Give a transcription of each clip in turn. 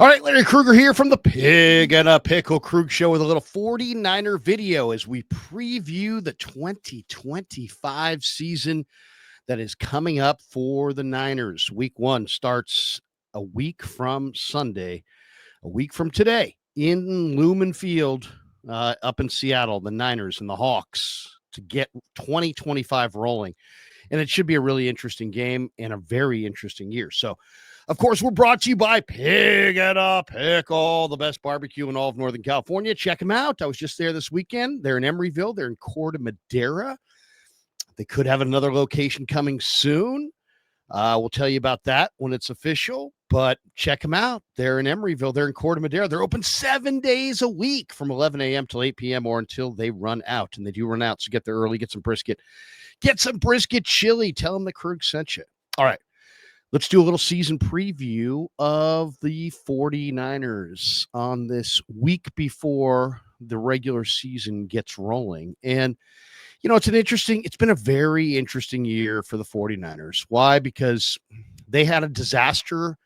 All right, Larry Krueger here from the Pig and a Pickle Krug Show with a little 49er video as we preview the 2025 season that is coming up for the Niners. Week 1 starts a week from Sunday, a week from today in Lumen Field up in Seattle, the Niners and the Hawks to get 2025 rolling. And it should be a really interesting game and a very interesting year. So, of course, we're brought to you by Pig and a Pickle, the best barbecue in all of Northern California. Check them out. I was just there this weekend. They're in Emeryville. They're in Corte Madera. They could have another location coming soon. We'll tell you about that when it's official, but check them out. They're in Emeryville. They're in Corte Madera. They're open 7 days a week from 11 a.m. till 8 p.m. or until they run out. And they do run out, so get there early, get some brisket. Get some brisket chili. Tell them the Krug sent you. All right. Let's do a little season preview of the 49ers on this week before the regular season gets rolling. And, you know, it's been a very interesting year for the 49ers. Why? Because they had a disaster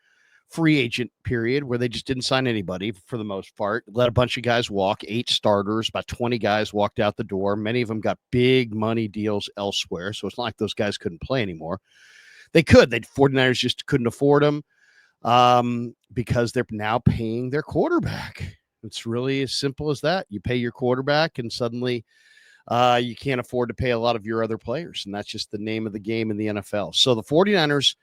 free agent period where they just didn't sign anybody for the most part, let a bunch of guys walk, 8 starters, about 20 guys walked out the door. Many of them got big money deals elsewhere. So it's not like those guys couldn't play anymore. They could. The 49ers just couldn't afford them because they're now paying their quarterback. It's really as simple as that. You pay your quarterback, and suddenly you can't afford to pay a lot of your other players, and that's just the name of the game in the NFL. So the 49ers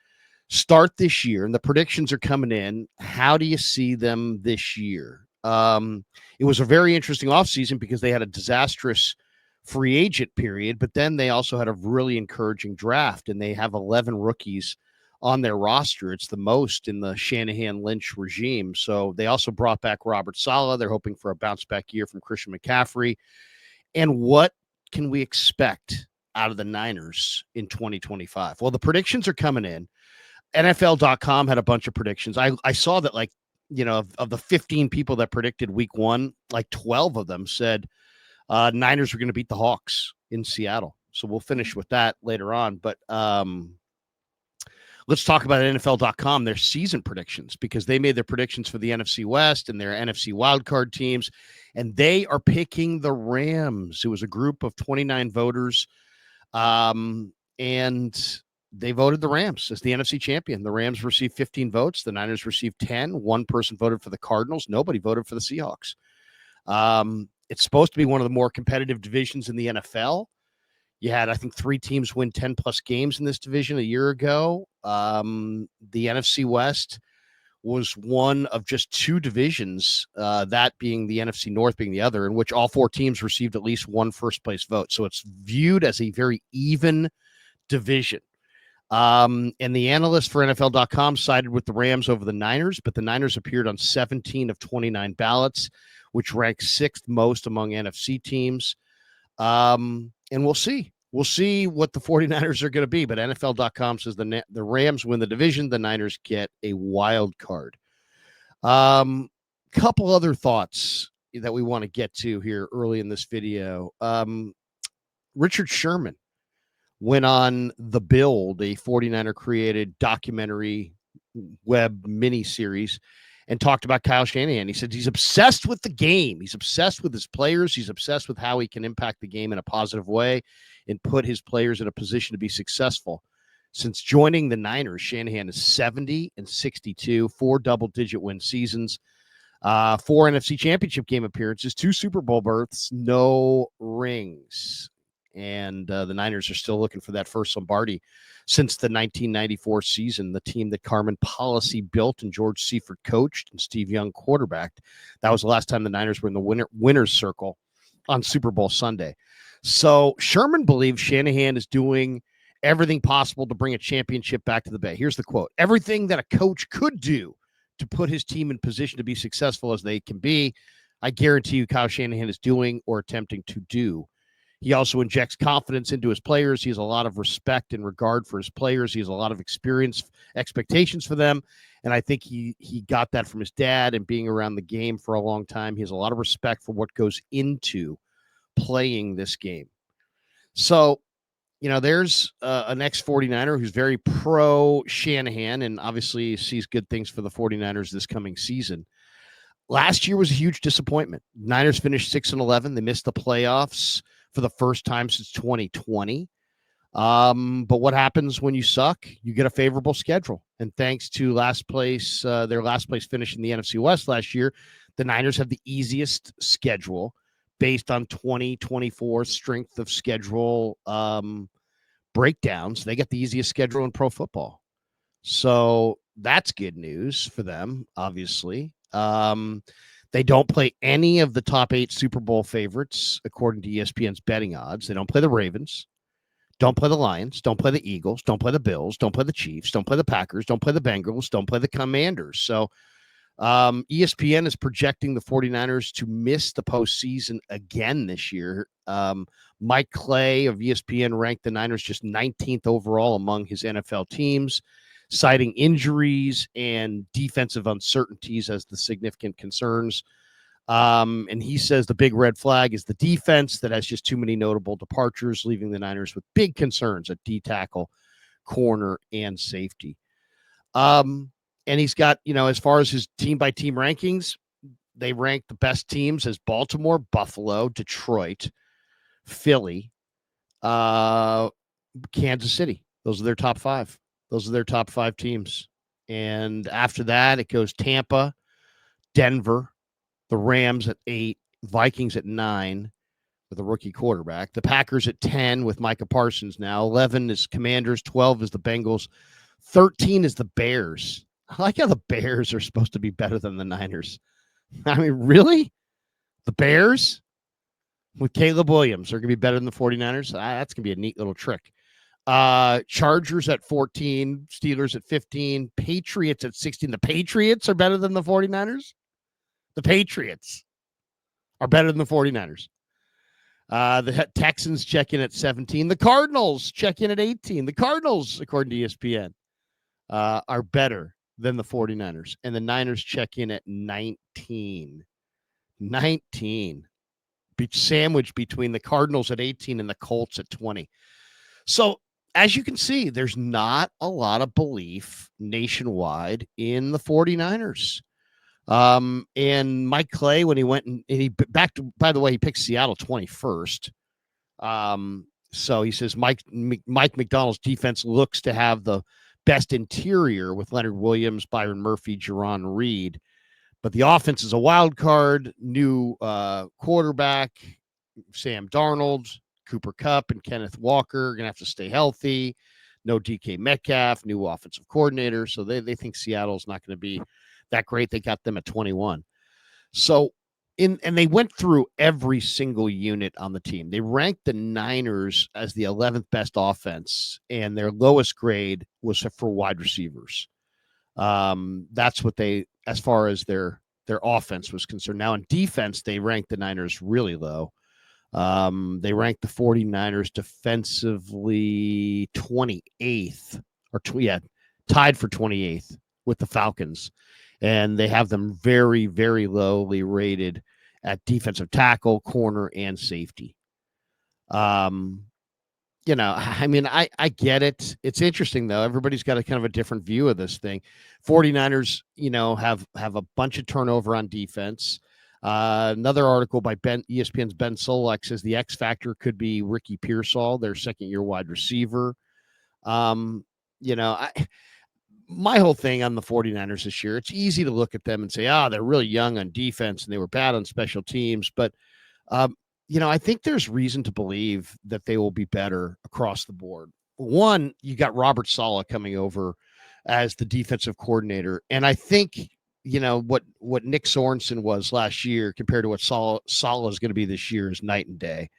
start this year, and the predictions are coming in. How do you see them this year? It was a very interesting offseason because they had a disastrous free agent period, but then they also had a really encouraging draft, and they have 11 rookies on their roster. It's the most in the Shanahan-Lynch regime. So they also brought back Robert Saleh. They're hoping for a bounce-back year from Christian McCaffrey. And what can we expect out of the Niners in 2025? Well, the predictions are coming in. NFL.com had a bunch of predictions. I saw that, like, you know, of the 15 people that predicted week 1, like 12 of them said Niners are going to beat the Hawks in Seattle. So we'll finish with that later on. But let's talk about NFL.com, their season predictions, because they made their predictions for the NFC West and their NFC wildcard teams, and they are picking the Rams. It was a group of 29 voters, and they voted the Rams as the NFC champion. The Rams received 15 votes. The Niners received 10. One person voted for the Cardinals. Nobody voted for the Seahawks. It's supposed to be one of the more competitive divisions in the NFL. You had, I think, 3 teams win 10-plus games in this division a year ago. The NFC West was one of just 2 divisions, that being the NFC North being the other, in which all 4 teams received at least one first-place vote. So it's viewed as a very even division. And the analysts for NFL.com sided with the Rams over the Niners, but the Niners appeared on 17 of 29 ballots, which ranks 6th most among NFC teams. And we'll see. We'll see what the 49ers are going to be, but NFL.com says the Rams win the division, the Niners get a wild card. Couple other thoughts that we want to get to here early in this video. Richard Sherman went on The Build, a 49er-created documentary web miniseries, and talked about Kyle Shanahan. He said he's obsessed with the game. He's obsessed with his players. He's obsessed with how he can impact the game in a positive way and put his players in a position to be successful. Since joining the Niners, Shanahan is 70-62, 4 double-digit win seasons, 4 NFC Championship game appearances, 2 Super Bowl berths, no rings. And the Niners are still looking for that first Lombardi since the 1994 season, the team that Carmen Policy built and George Seifert coached and Steve Young quarterbacked. That was the last time the Niners were in the winner's circle on Super Bowl Sunday. So Sherman believes Shanahan is doing everything possible to bring a championship back to the Bay. Here's the quote: "Everything that a coach could do to put his team in position to be successful as they can be, I guarantee you Kyle Shanahan is doing or attempting to do. He also injects confidence into his players. He has a lot of respect and regard for his players. He has a lot of experience, expectations for them. And I think he got that from his dad and being around the game for a long time. He has a lot of respect for what goes into playing this game." So there's an ex-49er who's very pro Shanahan and obviously sees good things for the 49ers this coming season. Last year was a huge disappointment. Niners finished 6-11. They missed the playoffs for the first time since 2020. But what happens when you suck? You get a favorable schedule. And thanks to their last place finish in the NFC West last year, the Niners have the easiest schedule based on 2024 strength of schedule breakdowns. They get the easiest schedule in pro football. So that's good news for them, obviously. They don't play any of the top 8 Super Bowl favorites, according to ESPN's betting odds. They don't play the Ravens. Don't play the Lions. Don't play the Eagles. Don't play the Bills. Don't play the Chiefs. Don't play the Packers. Don't play the Bengals. Don't play the Commanders. So ESPN is projecting the 49ers to miss the postseason again this year. Mike Clay of ESPN ranked the Niners just 19th overall among his NFL teams, citing injuries and defensive uncertainties as the significant concerns. And he says the big red flag is the defense that has just too many notable departures, leaving the Niners with big concerns at D tackle, corner, and safety. And he's got, as far as his team by team rankings, they rank the best teams as Baltimore, Buffalo, Detroit, Philly, Kansas City. Those are their top 5. Those are their top 5 teams. And after that, it goes Tampa, Denver, the Rams at 8, Vikings at 9 with a rookie quarterback, the Packers at 10 with Micah Parsons now, 11 is Commanders, 12 is the Bengals, 13 is the Bears. I like how the Bears are supposed to be better than the Niners. I mean, really? The Bears with Caleb Williams are going to be better than the 49ers? That's going to be a neat little trick. Chargers at 14, Steelers at 15, Patriots at 16. The Patriots are better than the 49ers? The Patriots are better than the 49ers. The Texans check in at 17. The Cardinals check in at 18. The Cardinals, according to ESPN, are better than the 49ers. And the Niners check in at 19. 19. Sandwiched between the Cardinals at 18 and the Colts at 20. So, as you can see, there's not a lot of belief nationwide in the 49ers. And Mike Clay, when he went and he back to, by the way, he picked Seattle 21st. So he says Mike McDonald's defense looks to have the best interior with Leonard Williams, Byron Murphy, Jerron Reed, but the offense is a wild card. New quarterback, Sam Darnold, Cooper Kupp, and Kenneth Walker are gonna have to stay healthy. No DK Metcalf, new offensive coordinator, so they think Seattle's not going to be that great. They got them at 21. So and they went through every single unit on the team. They ranked the Niners as the 11th best offense, and their lowest grade was for wide receivers. That's what they, as far as their offense was concerned. Now in defense, they ranked the Niners really low. They ranked the 49ers defensively 28th, tied for 28th with the Falcons. And they have them very, very lowly rated at defensive tackle, corner, and safety. I mean, I get it. It's interesting, though. Everybody's got a kind of a different view of this thing. 49ers, have a bunch of turnover on defense. Another article by ESPN's Ben Solak says the X factor could be Ricky Pearsall, their second-year wide receiver. My whole thing on the 49ers this year, it's easy to look at them and say, they're really young on defense and they were bad on special teams. But, I think there's reason to believe that they will be better across the board. One, you got Robert Saleh coming over as the defensive coordinator. And I think, what Nick Sorensen was last year compared to what Saleh is going to be this year is night and day.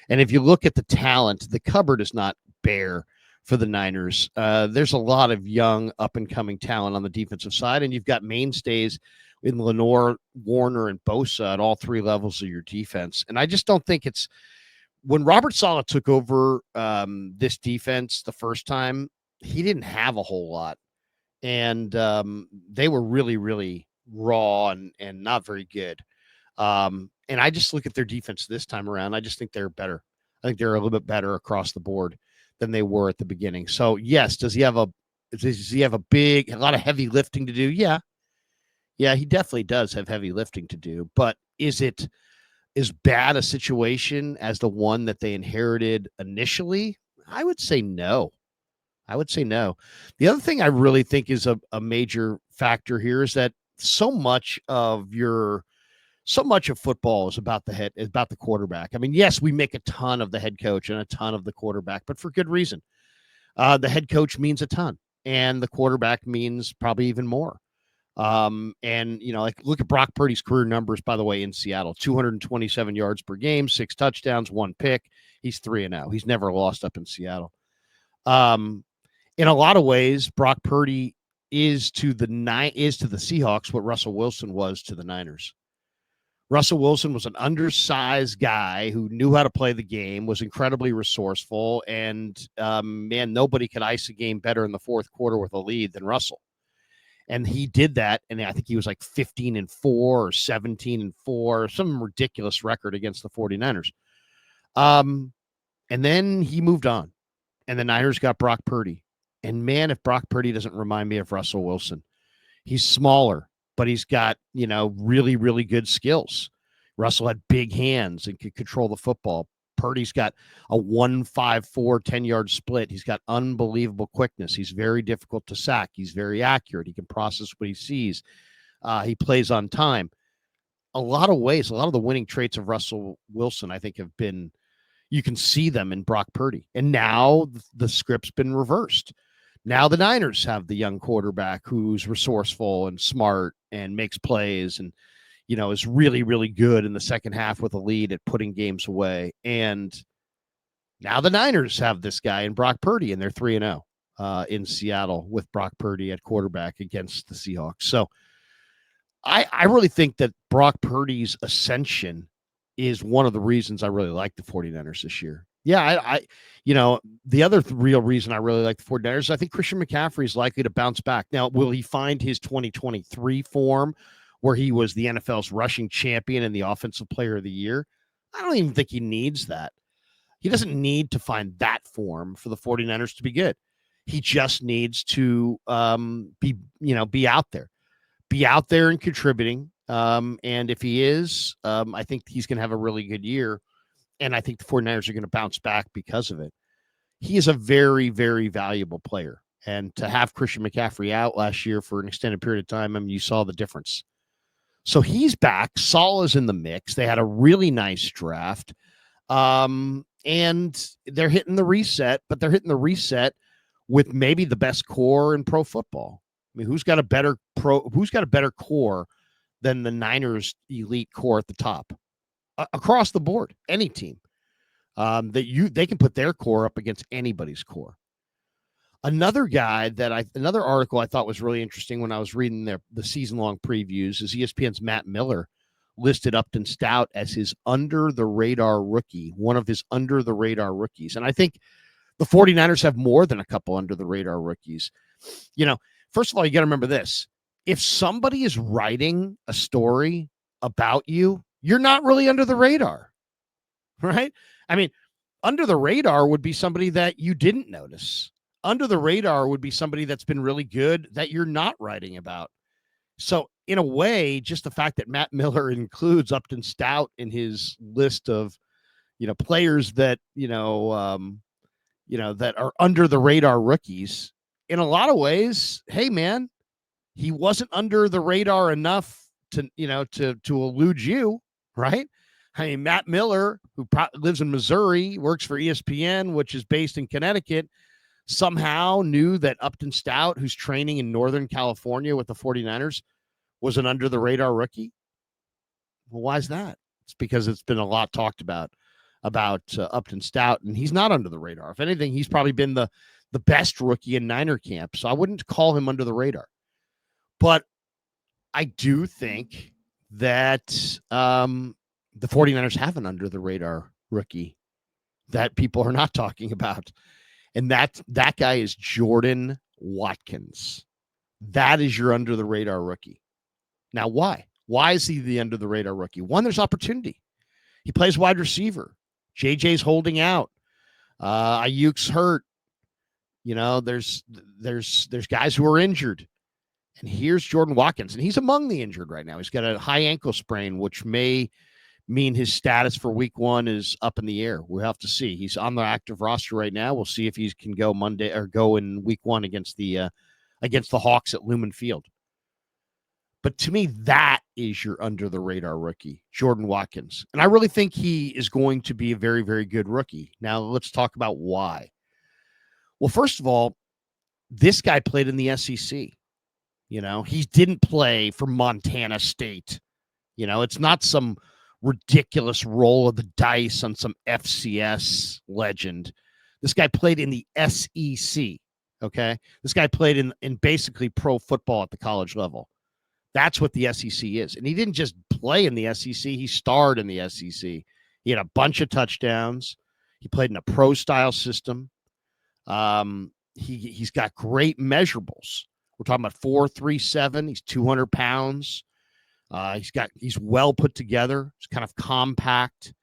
And if you look at the talent, the cupboard is not bare for the Niners. There's a lot of young up-and-coming talent on the defensive side, and you've got mainstays in Lenore, Warner, and Bosa at all 3 levels of your defense. And I just don't think it's – when Robert Saleh took over this defense the first time, he didn't have a whole lot. And they were really, really raw and not very good. And I just look at their defense this time around. I just think they're better. I think they're a little bit better across the board than they were at the beginning. So yes, does he have a lot of heavy lifting to do? Yeah. Yeah, he definitely does have heavy lifting to do, but is it as bad a situation as the one that they inherited initially? I would say no. I would say no. The other thing I really think is a major factor here is that so much of football is about the quarterback. I mean, yes, we make a ton of the head coach and a ton of the quarterback, but for good reason. The head coach means a ton, and the quarterback means probably even more. And like look at Brock Purdy's career numbers, by the way, in Seattle: 227 yards per game, 6 touchdowns, 1 pick. He's 3-0. He's never lost up in Seattle. In a lot of ways, Brock Purdy is to the Seahawks what Russell Wilson was to the Niners. Russell Wilson was an undersized guy who knew how to play the game, was incredibly resourceful, and man, nobody could ice a game better in the fourth quarter with a lead than Russell. And he did that, and I think he was like 15-4 or 17-4, some ridiculous record against the 49ers. And then he moved on, and the Niners got Brock Purdy. And man, if Brock Purdy doesn't remind me of Russell Wilson. He's smaller, but he's got, really, really good skills. Russell had big hands and could control the football. Purdy's got a 1-5-4 10-yard split. He's got unbelievable quickness. He's very difficult to sack. He's very accurate. He can process what he sees. He plays on time. A lot of ways, a lot of the winning traits of Russell Wilson, I think, you can see them in Brock Purdy. And now the script's been reversed. Now the Niners have the young quarterback who's resourceful and smart and makes plays and, is really, really good in the second half with a lead at putting games away. And now the Niners have this guy in Brock Purdy, and they're 3-0 in Seattle with Brock Purdy at quarterback against the Seahawks. So I really think that Brock Purdy's ascension is one of the reasons I really like the 49ers this year. Yeah, the other real reason I really like the 49ers, I think Christian McCaffrey is likely to bounce back. Now, will he find his 2023 form where he was the NFL's rushing champion and the offensive player of the year? I don't even think he needs that. He doesn't need to find that form for the 49ers to be good. He just needs to be out there and contributing. And if he is, I think he's going to have a really good year. And I think the 49ers are going to bounce back because of it. He is a very, very valuable player. And to have Christian McCaffrey out last year for an extended period of time, you saw the difference. So he's back. Salah's in the mix. They had a really nice draft. And they're hitting the reset, but they're hitting the reset with maybe the best core in pro football. I mean, who's got a better core than the Niners elite core at the top? Across the board, any team they can put their core up against anybody's core. Another article I thought was really interesting when I was reading the season-long previews is ESPN's Matt Miller listed Upton Stout as his under-the-radar rookie, one of his under-the-radar rookies. And I think the 49ers have more than a couple under-the-radar rookies. First of all, you got to remember this. If somebody is writing a story about you, you're not really under the radar, right? I mean, under the radar would be somebody that you didn't notice. Under the radar would be somebody that's been really good that you're not writing about. So in a way, just the fact that Matt Miller includes Upton Stout in his list of, players that, that are under the radar rookies, in a lot of ways, hey man, he wasn't under the radar enough to elude you, right? I mean, Matt Miller, who lives in Missouri, works for ESPN, which is based in Connecticut, somehow knew that Upton Stout, who's training in Northern California with the 49ers, was an under-the-radar rookie. Well, why is that? It's because it's been a lot talked about Upton Stout, and he's not under the radar. If anything, he's probably been the best rookie in Niner camp, so I wouldn't call him under the radar. But I do think that the 49ers have an under-the-radar rookie that people are not talking about. And that guy is Jordan Watkins. That is your under-the-radar rookie. Now, why? Why is he the under-the-radar rookie? One, there's opportunity. He plays wide receiver. JJ's holding out. Ayuk's hurt. There's guys who are injured. And here's Jordan Watkins, and he's among the injured right now. He's got a high ankle sprain, which may mean his status for week 1 is up in the air. We'll have to see. He's on the active roster right now. We'll see if he can go Monday or go in week 1 against the Hawks at Lumen Field. But to me, that is your under the radar rookie, Jordan Watkins. And I really think he is going to be a very, very good rookie. Now let's talk about why. Well, first of all, this guy played in the SEC. He didn't play for Montana State. It's not some ridiculous roll of the dice on some FCS legend. This guy played in the SEC, okay? This guy played in basically pro football at the college level. That's what the SEC is. And he didn't just play in the SEC. He starred in the SEC. He had a bunch of touchdowns. He played in a pro-style system. He's got great measurables. We're talking about 4.37. He's 200 pounds. He's well put together. He's kind of compact.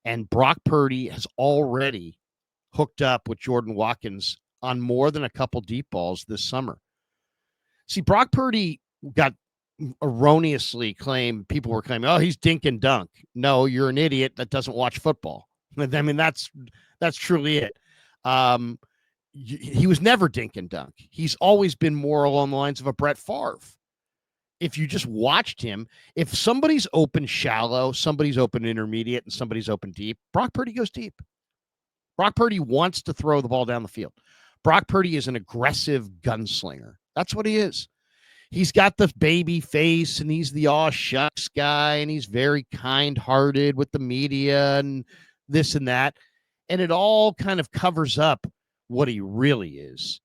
And Brock Purdy has already hooked up with Jordan Watkins on more than a couple deep balls this summer. See, Brock Purdy got erroneously claimed, people were claiming, oh, he's dink and dunk. No, you're an idiot that doesn't watch football. I mean, that's truly it. He was never dink and dunk. He's always been more along the lines of a Brett Favre. If you just watched him, if somebody's open shallow, somebody's open intermediate, and somebody's open deep, Brock Purdy goes deep. Brock Purdy wants to throw the ball down the field. Brock Purdy is an aggressive gunslinger. That's what he is. He's got the baby face, and he's the aw shucks guy, and he's very kind-hearted with the media and this and that. And it all kind of covers up what he really is,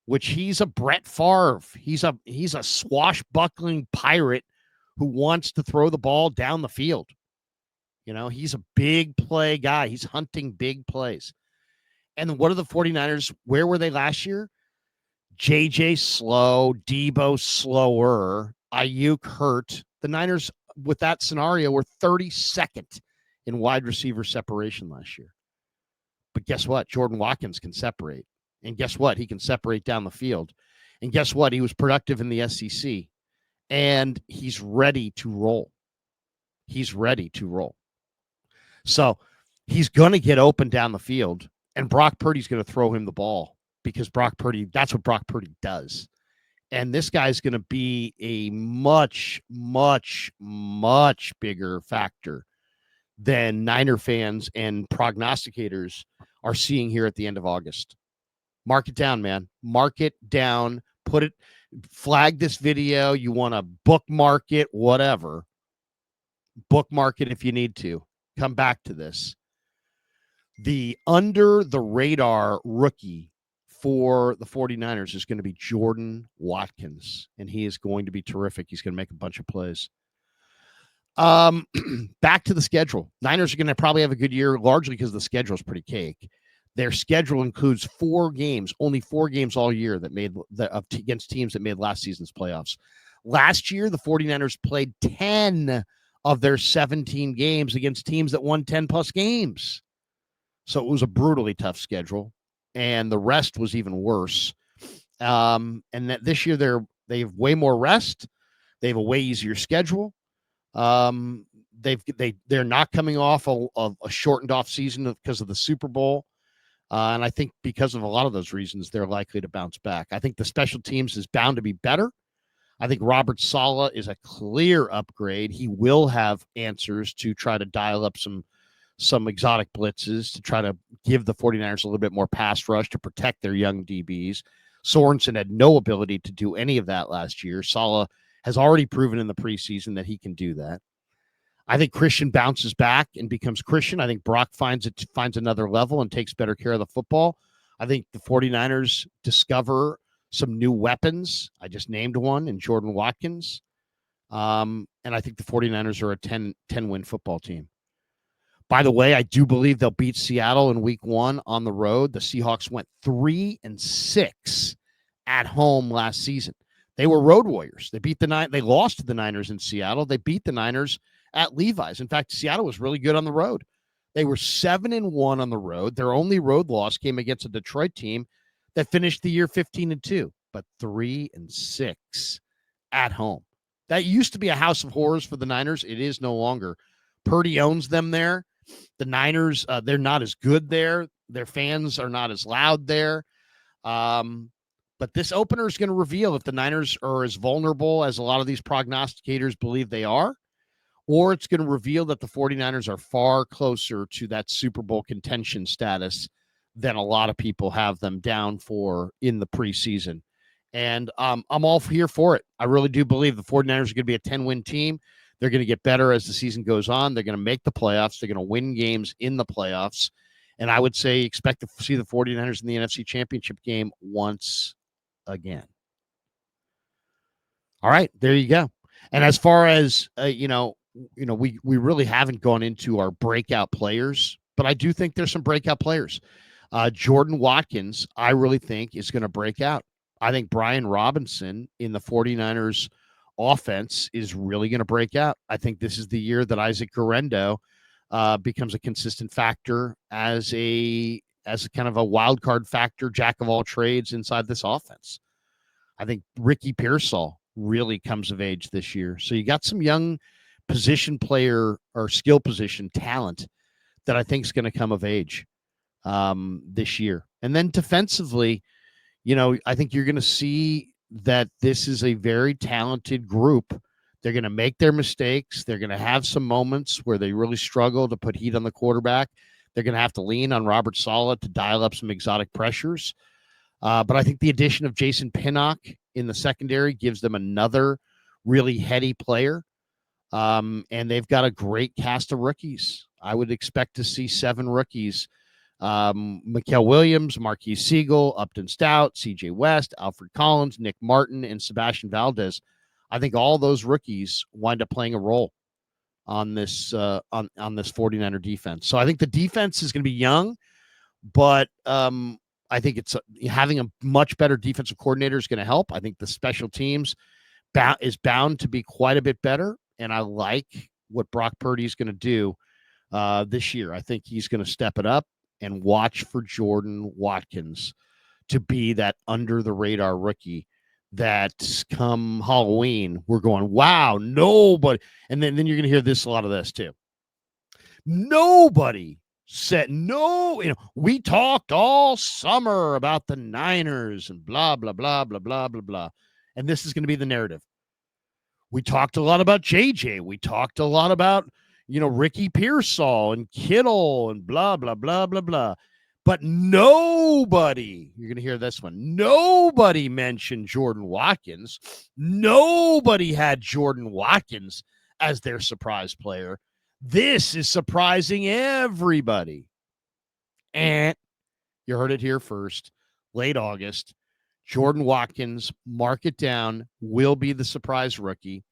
which he's a Brett Favre. He's a swashbuckling pirate who wants to throw the ball down the field. He's a big play guy. He's hunting big plays. And what are the 49ers? Where were they last year? JJ slow, Debo slower, Ayuk hurt. The Niners, with that scenario, were 32nd in wide receiver separation last year. But guess what? Jordan Watkins can separate. And guess what? He can separate down the field. And guess what? He was productive in the SEC. And he's ready to roll. He's ready to roll. So he's going to get open down the field. And Brock Purdy's going to throw him the ball because Brock Purdy, that's what Brock Purdy does. And this guy's going to be a much, much, much bigger factor than Niner fans and prognosticators are seeing here at the end of August. Mark it down, man. Mark it down. Flag this video. You want to bookmark it, whatever. Bookmark it if you need to. Come back to this. The under the radar rookie for the 49ers is going to be Jordan Watkins, and he is going to be terrific. He's going to make a bunch of plays. Back to the schedule. Niners are going to probably have a good year, largely because the schedule is pretty cake. Their schedule includes 4 games, only 4 games all year that made against teams that made last season's playoffs. Last year, the 49ers played 10 of their 17 games against teams that won 10-plus games. So it was a brutally tough schedule, and the rest was even worse. And that this year they have way more rest. They have a way easier schedule. They're not coming off a shortened off season because of the Super Bowl. And I think because of a lot of those reasons, they're likely to bounce back. I think the special teams is bound to be better. I think Robert Saleh is a clear upgrade. He will have answers to try to dial up some exotic blitzes to try to give the 49ers a little bit more pass rush to protect their young DBs. Sorensen had no ability to do any of that last year. Saleh has already proven in the preseason that he can do that. I think Christian bounces back and becomes Christian. I think Brock finds another level and takes better care of the football. I think the 49ers discover some new weapons. I just named one in Jordan Watkins. And I think the 49ers are a 10-win football team. By the way, I do believe they'll beat Seattle in week 1 on the road. The Seahawks went 3-6 at home last season. They were road warriors. They lost to the Niners in Seattle. They beat the Niners at Levi's. In fact, Seattle was really good on the road. They were 7-1 on the road. Their only road loss came against a Detroit team that finished the year 15-2, but 3-6 at home. That used to be a house of horrors for the Niners. It is no longer. Purdy owns them there. The Niners, they're not as good there. Their fans are not as loud there. But this opener is going to reveal if the Niners are as vulnerable as a lot of these prognosticators believe they are, or it's going to reveal that the 49ers are far closer to that Super Bowl contention status than a lot of people have them down for in the preseason. And I'm all here for it. I really do believe the 49ers are going to be a 10-win team. They're going to get better as the season goes on. They're going to make the playoffs. They're going to win games in the playoffs. And I would say expect to see the 49ers in the NFC Championship game once again. All right, there you go. And as far as, we really haven't gone into our breakout players, but I do think there's some breakout players. Jordan Watkins, I really think, is going to break out. I think Brian Robinson in the 49ers offense is really going to break out. I think this is the year that Isaac Guerrero becomes a consistent factor as a kind of a wild card factor, jack of all trades inside this offense. I think Ricky Pearsall really comes of age this year. So you got some young position player or skill position talent that I think is going to come of age this year. And then defensively, I think you're going to see that this is a very talented group. They're going to make their mistakes. They're going to have some moments where they really struggle to put heat on the quarterback. They're going to have to lean on Robert Saleh to dial up some exotic pressures. But I think the addition of Jason Pinnock in the secondary gives them another really heady player. And they've got a great cast of rookies. I would expect to see 7 rookies. Mikael Williams, Marquise Siegel, Upton Stout, CJ West, Alfred Collins, Nick Martin, and Sebastian Valdez. I think all those rookies wind up playing a role on this on this 49er defense. So I think the defense is going to be young, but I think it's having a much better defensive coordinator is going to help. I think the special teams is bound to be quite a bit better, and I like what Brock Purdy is going to do this year. I think he's going to step it up. And watch for Jordan Watkins to be that under-the-radar rookie that come Halloween, we're going, wow, nobody. And then you're going to hear a lot of this too. Nobody said, we talked all summer about the Niners and blah, blah, blah, blah, blah, blah, blah. And this is going to be the narrative. We talked a lot about JJ. We talked a lot about Ricky Pearsall and Kittle and blah, blah, blah, blah, blah. But nobody, you're going to hear this one, nobody mentioned Jordan Watkins. Nobody had Jordan Watkins as their surprise player. This is surprising everybody. And you heard it here first, late August. Jordan Watkins, mark it down, will be the surprise rookie.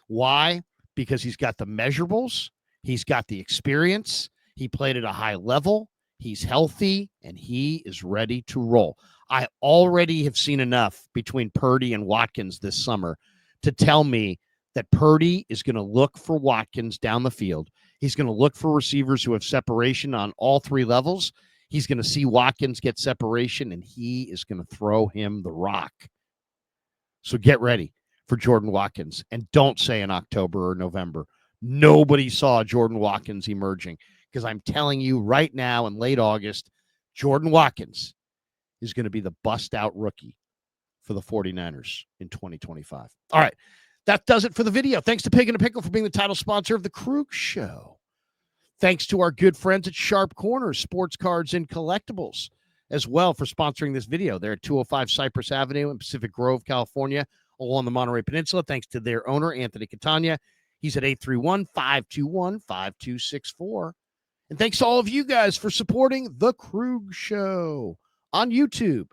Why? Because he's got the measurables. He's got the experience. He played at a high level. He's healthy, and he is ready to roll. I already have seen enough between Purdy and Watkins this summer to tell me that Purdy is going to look for Watkins down the field. He's going to look for receivers who have separation on all 3 levels. He's going to see Watkins get separation, and he is going to throw him the rock. So get ready for Jordan Watkins, and don't say in October or November, nobody saw Jordan Watkins emerging, because I'm telling you right now in late August, Jordan Watkins is going to be the bust-out rookie for the 49ers in 2025. All right, that does it for the video. Thanks to Pig and a Pickle for being the title sponsor of the Krueger Show. Thanks to our good friends at Sharp Corners, Sports Cards and Collectibles, as well for sponsoring this video. They're at 205 Cypress Avenue in Pacific Grove, California, along the Monterey Peninsula. Thanks to their owner, Anthony Catania. He's at 831-521-5264. And thanks to all of you guys for supporting The Krueger Show on YouTube,